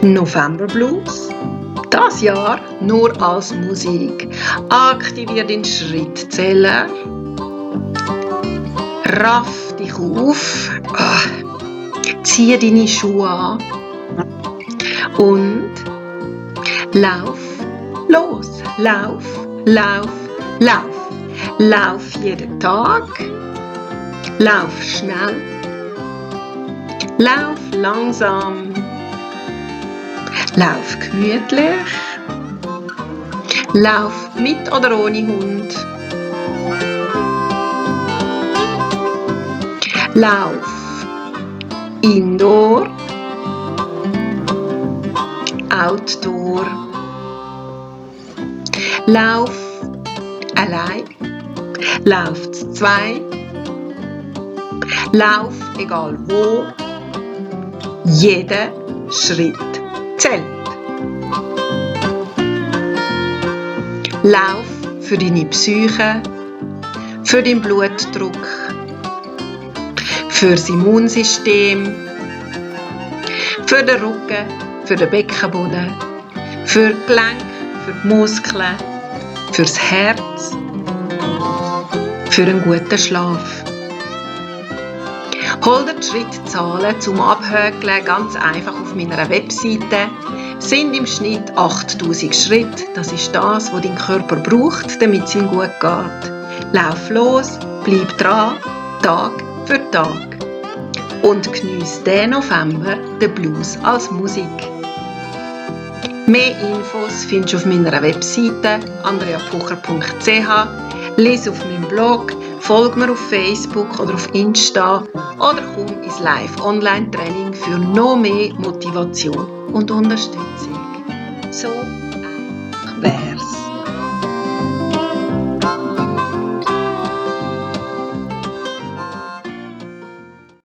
November Blues. Das Jahr nur als Musik. Aktivier den Schrittzähler. Raff dich auf. Zieh deine Schuhe an. Und lauf los. Lauf, lauf, lauf. Lauf jeden Tag. Lauf schnell. Lauf langsam. Lauf gemütlich. Lauf mit oder ohne Hund. Lauf indoor, outdoor. Lauf allein. Lauf zu zweit. Lauf egal wo. Jeder Schritt zählt. Lauf für deine Psyche, für den Blutdruck, für das Immunsystem, für den Rücken, für den Beckenboden, für die Gelenke, für die Muskeln, für das Herz, für einen guten Schlaf. Hol dir die Schrittzahlen zum Abhökeln ganz einfach auf meiner Webseite. Sind im Schnitt 8000 Schritte. Das ist das, was dein Körper braucht, damit es ihm gut geht. Lauf los, bleib dran, Tag für Tag. Und geniesse diesen November den Blues als Musik. Mehr Infos findest du auf meiner Webseite andreapucher.ch. Lies auf meinem Blog, folg mir auf Facebook oder auf Insta oder komm ins Live-Online-Training für noch mehr Motivation und Unterstützung. So einfach wäre